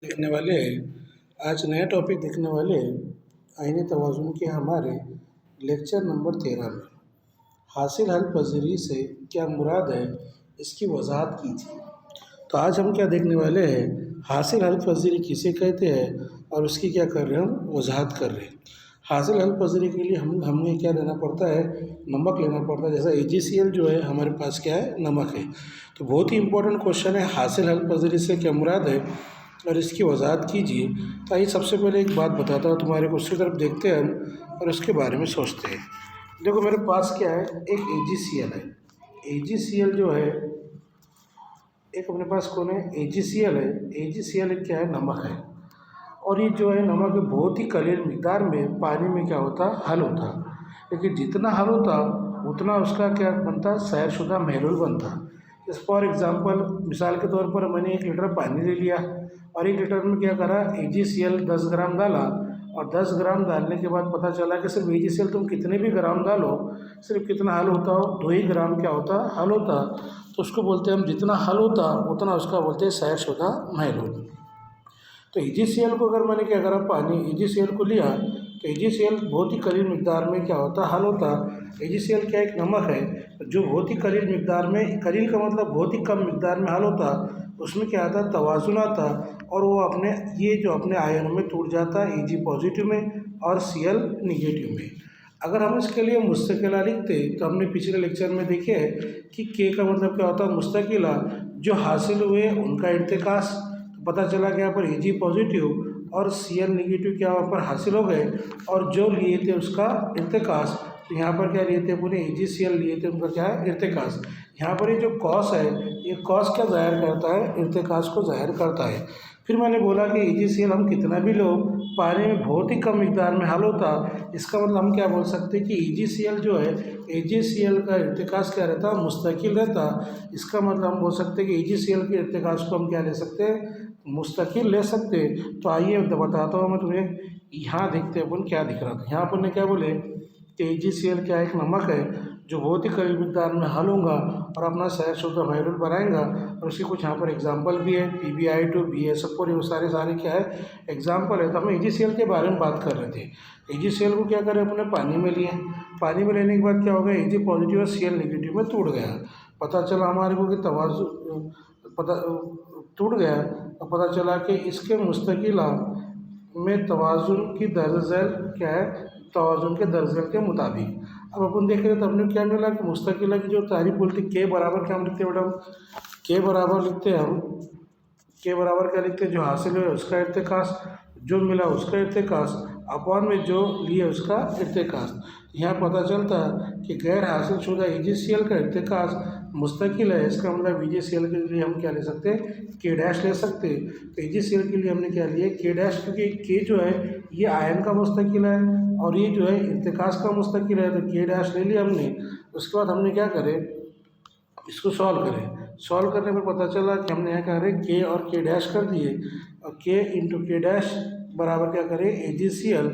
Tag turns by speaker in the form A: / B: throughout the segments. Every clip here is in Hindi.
A: देखने वाले हैं। आज नया टॉपिक देखने वाले हैं आईने तवाज़ुन के हमारे लेक्चर नंबर 13 में। हासिल हल पज़ीरी से क्या मुराद है, इसकी वजाहत कीजिए। तो आज हम क्या देखने वाले हैं, हासिल हल पज़ीरी किसे कहते हैं और उसकी क्या कर रहे हैं, हम वजाहत कर रहे हैं। हासिल हल पज़ीरी के लिए हमें क्या लेना पड़ता है, नमक लेना पड़ता है। जैसा AgCl जो है हमारे पास क्या है, नमक है। तो बहुत ही इंपॉर्टेंट क्वेश्चन है, हासिल हल पज़ीरी से क्या मुराद है और इसकी वजाहत कीजिए। तो आइए सबसे पहले एक बात बताता हूँ तुम्हारे को, उसकी तरफ देखते हैं हम और उसके बारे में सोचते हैं। देखो मेरे पास क्या है, एक AgCl है। AgCl जो है, एक अपने पास कौन है, AgCl है। AgCl एक क्या है, नमक है। और ये जो है नमक बहुत ही कलील मिकदार में पानी में क्या होता, हल होता। लेकिन जितना हल होता उतना उसका क्या बनता, सैरशुदा महलूल बनता। इस फॉर एग्ज़ाम्पल, मिसाल के तौर पर मैंने 1 लीटर पानी ले लिया और 1 लीटर में क्या करा, AgCl 10 ग्राम डाला। और 10 ग्राम डालने के बाद पता चला कि सिर्फ AgCl तुम कितने भी ग्राम डालो, सिर्फ कितना हल होता हो, 2 ही ग्राम क्या होता, हल होता। तो उसको बोलते हैं हम, जितना हल होता उतना उसका बोलते हैं सैरशुदा महलूल। तो AgCl को अगर मैंने क्या करा, पानी AgCl को लिया तो AgCl बहुत ही कलील मिकदार में क्या होता, हल होता। AgCl क्या एक नमक है जो बहुत ही कलील मिकदार में, कलील का मतलब बहुत ही कम मिकदार में हल होता। उसमें क्या आता, तवाज़ुन आता और वो अपने ये जो अपने आयनों में टूट जाता, Ag पॉजिटिव में और Cl निगेटिव में। अगर हम इसके लिए मुस्तकिला लिखते तो हमने पिछले लेक्चर में देखे कि K का मतलब क्या होता है, मुस्तकिला। जो हासिल हुए उनका इर्तिकास, पता चला कि यहाँ पर Ag पॉजिटिव और Cl निगेटिव क्या वहाँ पर हासिल हो गए, और जो लिए थे उसका इर्तिकास। तो यहाँ पर क्या लिए थे, पूरे AgCl लिए थे, उनका क्या है, इर्तिकास। यहाँ पर ये जो कॉस है, ये कॉस क्या ज़ाहिर करता है, इर्तिकास को ज़ाहिर करता है। फिर मैंने बोला कि AgCl हम कितना भी लो, पानी में बहुत ही कम मिकदार में हल होता। इसका मतलब हम क्या बोल सकते हैं कि AgCl जो है, AgCl का इर्तिकास क्या रहता, मुस्तकिल रहता। इसका मतलब हम बोल सकते हैं कि AgCl के इर्तिकास को हम क्या ले सकते हैं, मुस्तकिल ले सकते। तो आइए बताता हूँ मैं तुम्हें। यहाँ देखते हैं अपन क्या दिख रहा था। यहाँ अपन ने क्या बोले कि AgCl क्या एक नमक है जो बहुत ही करीब मिकदार में हल होगा और अपना सैरशुदा महलूल बनाएगा। और उसकी कुछ यहाँ पर एग्जाम्पल भी है, PbI2, BaSO4, ये सारे क्या है, एग्जाम्पल है। तो हम AgCl के बारे में बात कर रहे थे। AgCl को क्या करें, अपने पानी में लिए, पानी में लेने के बाद क्या हो गया, Ag पॉजिटिव और Cl निगेटिव में टूट गया। पता चला हमारे को कि तवाज़ुन पता टूट गया। तो पता चला कि इसके मुस्तकिला में तवाज़ुन की दरअसल क्या है, तवाज़ुन के दरअसल के मुताबिक। अब अपन देख रहे हैं तो हमने क्या मिला कि मुस्तकिला की जो तारीफ बोलती, K बराबर क्या हम लिखते हैं बेटा, K बराबर लिखते हैं हम, K बराबर क्या लिखते हैं, जो हासिल हुआ उसका इर्तिकास, जो मिला उसका इर्तिकास, अपॉन में जो लिए उसका इर्तिकास। यहाँ पता चलता कि गैर हासिल शुदा AgCl का इर्तिकास मुस्तकिल है। इसका मतलब AgCl के लिए हम क्या ले सकते हैं, K डैश ले सकते हैं। तो AgCl के लिए हमने क्या लिया, K डैश, क्योंकि K जो है ये आयन का मुस्तकिल है और ये जो है इर्तिकास का मुस्तकिल है। तो K डैश ले लिया हमने। उसके बाद हमने क्या करे, इसको सॉल्व करें। सॉल्व करने पर पता चला कि हमने यहाँ क्या करें, K और K डैश कर दिए और K इंटू K डैश बराबर क्या करें, AgCl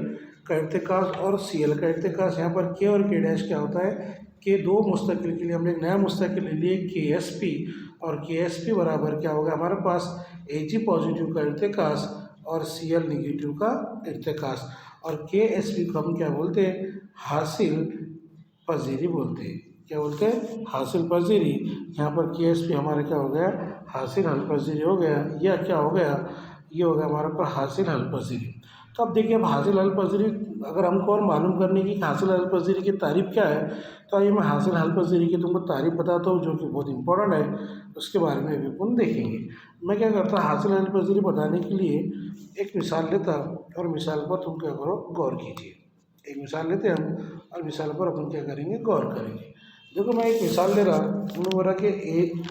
A: का इर्तिकास और Cl का इर्तिकास। यहाँ पर K और K डैश क्या होता है, K दो मुस्तकिल के लिए हमने एक नया मुस्तकिल ले लिए KSP, और KSP बराबर क्या होगा हमारे पास, Ag पॉजिटिव का इर्तिकास और Cl निगेटिव का इर्तिकास। और KSP को हम क्या बोलते हैं, हासिल पज़ीरी बोलते हैं। क्या बोलते हैं, हासिल पज़ीरी। यहाँ पर KSP हमारा क्या हो गया, हासिल हल पज़ीरी हो गया। यह क्या हो गया, ये हो गया हमारे पर हासिल हल पज़ीरी। तो अब देखिए, अब हासिल हल पज़ीरी अगर हमको और मालूम करने की हासिल हल पज़ीरी की तारीफ़ क्या है, तो आइए मैं हासिल हल पज़ीरी की तुमको तारीफ़ बताता हूँ, जो कि बहुत इंपॉर्टेंट है। उसके बारे में भी अपन देखेंगे। मैं क्या करता, हासिल हल पज़ीरी बताने के लिए एक मिसाल लेता और मिसाल पर तुम क्या करो, गौर कीजिए। एक मिसाल लेते हैं हम और मिसाल पर अपन क्या करेंगे, गौर करेंगे। देखो मैं एक मिसाल ले रहा, तुमने बोला कि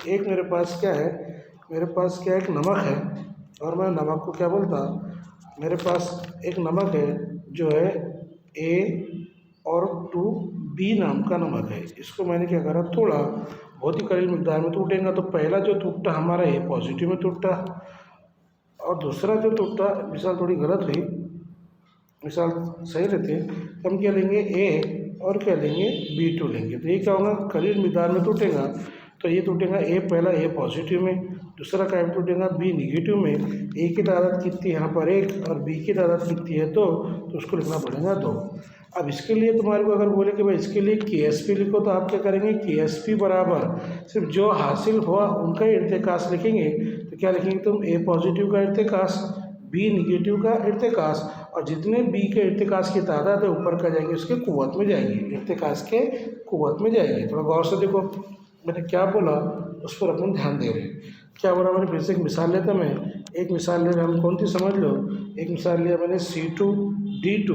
A: एक मेरे पास क्या है, मेरे पास क्या एक नमक है और मैं नमक को क्या बोलता, मेरे पास एक नमक है जो है A और 2B नाम का नमक है। इसको मैंने क्या करा, तोड़ा, बहुत ही करीब मिकदार में टूटेगा। तो पहला जो टूटता हमारा A पॉजिटिव में टूटता और दूसरा जो टूटता, मिसाल थोड़ी गलत हुई, मिसाल सही रहते तो हम क्या लेंगे, A और क्या लेंगे, B2 लेंगे। तो ये क्या होगा, करीब मिकदार में टूटेगा। तो ये टूटेगा ए, पहला ए पॉजिटिव में, दूसरा टाइम टूटेगा बी निगेटिव में। ए की तादाद कितनी है यहाँ पर 1 और बी की तादाद कितनी है 2, तो उसको लिखना पड़ेगा 2। अब इसके लिए तुम्हारे को अगर बोले कि भाई इसके लिए KSP लिखो, तो आप क्या करेंगे, KSP बराबर सिर्फ जो हासिल हुआ उनका ही इर्तिकास लिखेंगे। तो क्या लिखेंगे तुम, ए पॉजिटिव का इर्तिकास, बी निगेटिव का इर्तिकास, और जितने बी के इर्तिकास की तादाद है ऊपर का जाएंगे उसके कुव्वत में जाएंगे, इर्तिकास के कुव्वत में जाएंगे। थोड़ा गौर से देखो मैंने क्या बोला, उस पर अपन ध्यान दे रहे हैं। क्या बोला मैंने, फिर से एक मिसाल लेता मैं, एक मिसाल ले रहे हम, कौन सी समझ लो। एक मिसाल लिया मैंने C2D2,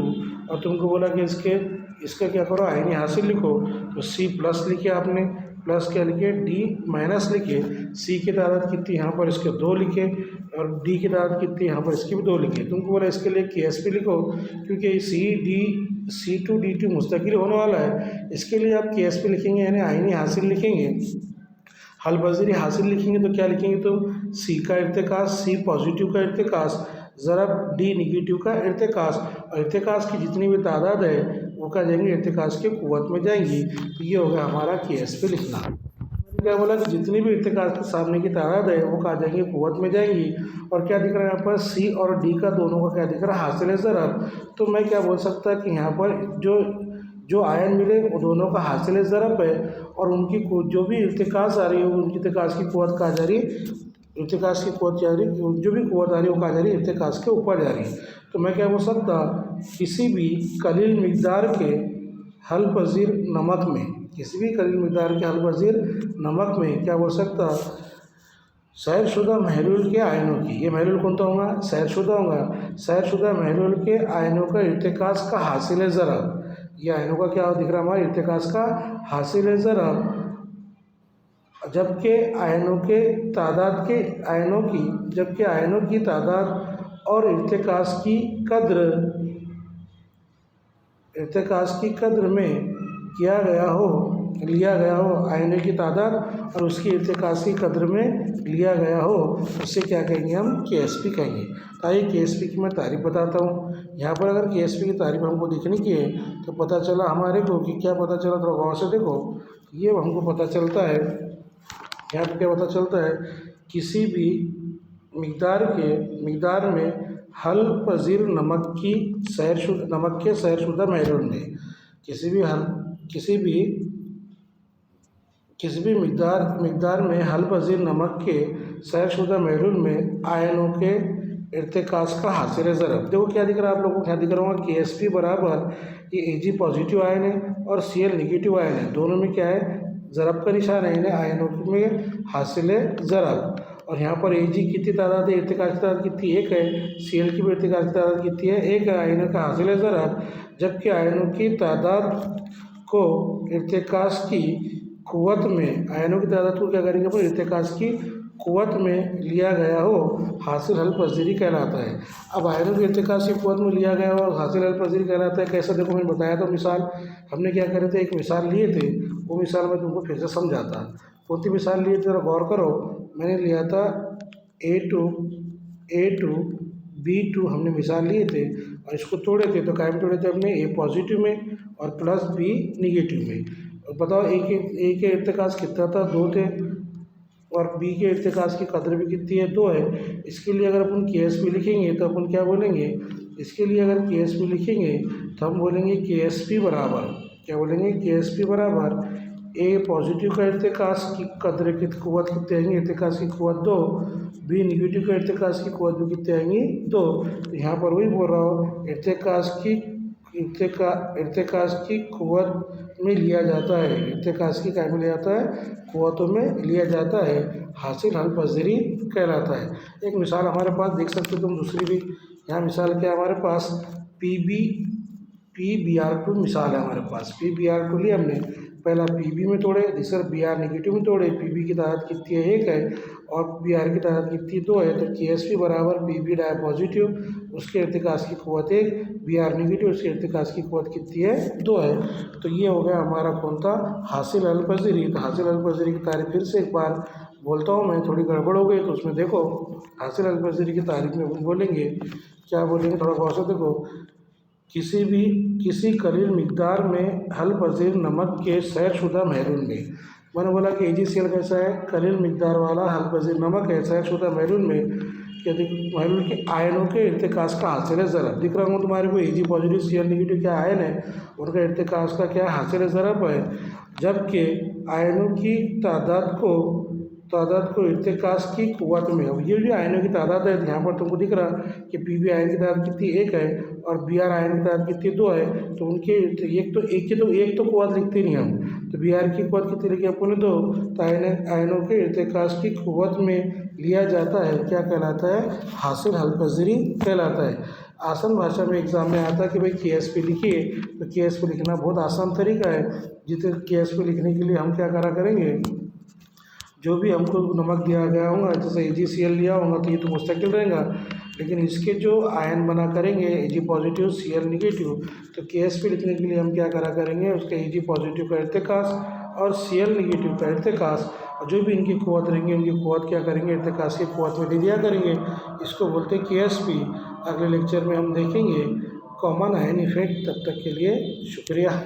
A: और तुमको बोला कि इसका क्या करो, आयनी हासिल लिखो। तो C प्लस लिखे आपने, प्लस क्या लिखे, D माइनस लिखे। C की तादाद कितनी यहाँ पर इसके 2 लिखे, और D की तादाद कितनी यहाँ पर इसकी भी 2 लिखे। तुमको बोला इसके लिए KSP लिखो, क्योंकि C2D2 मुस्तकिल होने वाला है, इसके लिए आप KSP लिखेंगे, यानी आयनी हासिल लिखेंगे। हल पज़ीरी हासिल लिखेंगे तो क्या लिखेंगे तुम, C का इर्तिकास, C पॉजिटिव का इर्तिकास ज़रब D निगेटिव का इर्तिकास, और इर्तिकास की जितनी भी तादाद है वो क्या जाएंगे, इर्तिकास के कुव्वत में जाएंगी। तो ये होगा हमारा KSP लिखना। क्या बोला कि जितनी भी इर्तिकास के सामने की तादाद है वो कहाँ जाएंगी, कुव्वत में जाएंगी। और क्या दिख रहा है यहाँ पर, C और D का दोनों का क्या दिख रहा है, हासिल ज़रब। तो मैं क्या बोल सकता कि यहाँ पर जो आयन मिले वो दोनों का हासिल ज़रब है, और उनकी जो भी इर्तिकास आ रही है उनकी इर्तिकास की कुव्वत कहाँ जा रही है, इर्तिकास की कुव्वत जा रही है, जो भी कुव्वत आ रही है वो कहाँ जा रही है, इर्तिकास के ऊपर जा रही है। तो मैं क्या बोल सकता, किसी भी कलील मिकदार के हल पज़ीर नमक में, किसी भी कलील मिकदार के हल पज़ीर नमक में क्या बोल सकता, सैरशुदा महलूल के आयनों की, ये महलूल कौन सा होगा, सैरशुदा होगा, सैरशुदा महलूल के आयनों का इर्तिकास का हासिल ज़रब, ये आयनों का क्या दिख रहा है, हमारे इर्तिकास का हासिल ज़रब, जबकि आयनों की तादाद और इर्तिकास की कद्र में लिया गया हो आयनों की तादाद और उसकी इर्तिकास की कद्र में लिया गया हो, उससे क्या कहेंगे हम, KSP कहेंगे। तो आइए KSP की मैं तारीफ बताता हूँ। यहाँ पर अगर KSP की तारीफ हमको देखने की है तो पता चला हमारे को कि क्या पता चला, थोड़ा गौर से देखो। ये हमको पता चलता है, यहाँ पर क्या पता चलता है, किसी भी मिकदार में हल पज़ीर नमक के सैरशुदा महलूल में, किसी भी मिकदार में हल पज़ीर नमक के सैरशुदा महलूल में आयनों के इर्तिकास का हासिल ज़रब। देखो क्या दिख रहा है आप लोगों को, क्या दिख रहा होगा, KSP बराबर ये Ag पॉजिटिव आयन है और Cl निगेटिव आयन है, दोनों में क्या है, ज़रब का निशान है, इन्हें आयनों में हासिल ज़रब। और यहाँ पर Ag कितनी तादाद है, इर्तिकास की तादाद कितनी, 1 है, Cl की भी इर्तिकास की तादाद कितनी है, 1 है, आयनों का हासिल ज़रब। जबकि आयनों की तादाद को इर्तिकास की कुव्वत में, आयनों की तादाद को क्या करेंगे पर इर्तिकास की कुव्वत में लिया गया हो, हासिल हल पज़ीरी कहलाता है। अब आयनों की इर्तिकास की कुव्वत में लिया गया हो, हासिल हल पज़ीरी कहलाता है। कैसे, देखो मैंने बताया था मिसाल, हमने क्या करे थे, एक मिसाल लिए थे, वो मिसाल मैं तुमको फिर से समझाता। कौन सी मिसाल लिए थे, जरा गौर करो। मैंने लिया था A2B2 हमने मिसाल लिए थे, और इसको तोड़े थे। तो क्या में तोड़े थे हमने, A पॉजिटिव में और प्लस B निगेटिव में। और बताओ A के इर्तिकास कितना था, 2 थे, और B के इर्तिकास की कद्र भी कितनी है, 2 है। इसके लिए अगर अपन KSP लिखेंगे तो अपन क्या बोलेंगे, इसके लिए अगर KSP लिखेंगे तो हम बोलेंगे KSP बराबर, क्या बोलेंगे, KSP बराबर A पॉजिटिव का इर्तिकास की कद्र की कुव्वत कितनी आएंगी, इर्तिकास की कुव्वत 2, B निगेटिव का इर्तिकास की कुव्वत भी कितनी आएंगी, 2। तो यहाँ पर वही बोल रहा हूँ, इर्तिकास की कुव्वत में लिया जाता है, इर्तिकास की क्या में लिया जाता है, कुव्वतों में लिया जाता है, हासिल हल पज़ीरी कहलाता है। एक मिसाल हमारे पास देख सकते हो तुम दूसरी भी, यहाँ मिसाल क्या है हमारे पास, PbR2 मिसाल है हमारे पास। PbR2 लिया हमने, पहला Pb में तोड़े, दूसरा Br निगेटिव में तोड़े। Pb की तादाद कितनी है, 1 है, और Br की तादाद कितनी, 2 है। तो KSP बराबर Pb डाई पॉजिटिव, उसके इर्तिकास की कुव्वत 1, Br निगेटिव, उसके इर्तिकास की कुव्वत कितनी है, 2 है। तो ये हो गया हमारा कौन था, हासिल हल पज़ीरी। तो हासिल हल पज़ीरी की तारीफ फिर से एक बार बोलता हूँ मैं, थोड़ी गड़बड़ हो गई तो उसमें देखो, हासिल हल पज़ीरी की तारीफ में बोलेंगे, क्या बोलेंगे, थोड़ा गौर से देखो। किसी कलील मिकदार में हल पज़ीर नमक के सैरशुदा महलूल में, मैंने बोला कि AgCl कैसा है, कलील मिकदार वाला हल्क-पज़ीर नमक है SH महलूल में कि महलूल के आयनों के इर्तिकाज़ का हासिल ज़रब। दिख रहा हूँ तुम्हारे को Ag पॉजिटिव Cl नेगेटिव क्या आयन है, उनका इर्तिकाज़ का क्या हासिल ज़रब है, जबकि आयनों की तादाद को इर्तिकाज़ की क़ुव्वत में। अब ये जो आयनों की तादाद है यहाँ पर तुमको दिख रहा कि Pb आयन की तादाद कितनी 1 है और Br आयन की तादाद कितनी 2 है, तो उनके एक तो क़ुव्वत लिखते नहीं हम, तो Br की क़ुव्वत कितनी लिखी अपन ने 2, तो आयनों के इर्तिकाज़ की क़ुव्वत में लिया जाता है, क्या कहलाता है, हासिल हल-पज़ीरी कहलाता है। आसान भाषा में एग्ज़ाम में आता है कि भाई KSP लिखिए, तो KSP लिखना बहुत आसान तरीका है। जितने KSP लिखने के लिए हम क्या करा करेंगे, जो भी हमको नमक दिया गया होगा, जैसे AgCl लिया होगा तो ये तो मुस्तकिल रहेगा, लेकिन इसके जो आयन बना करेंगे Ag पॉजिटिव Cl नेगेटिव, तो KSP लिखने के लिए हम क्या करा करेंगे, उसके Ag पॉजिटिव का इर्तिकाज़ और Cl नेगेटिव का इर्तिकाज़, और जो भी इनकी क़ुव्वत रहेंगी उनकी क़ुव्वत क्या करेंगे, इर्तिकाज़ की क़ुव्वत में दे दिया करेंगे। इसको बोलते हैं KSP। अगले लेक्चर में हम देखेंगे कॉमन आयन इफेक्ट। तब तक के लिए शुक्रिया।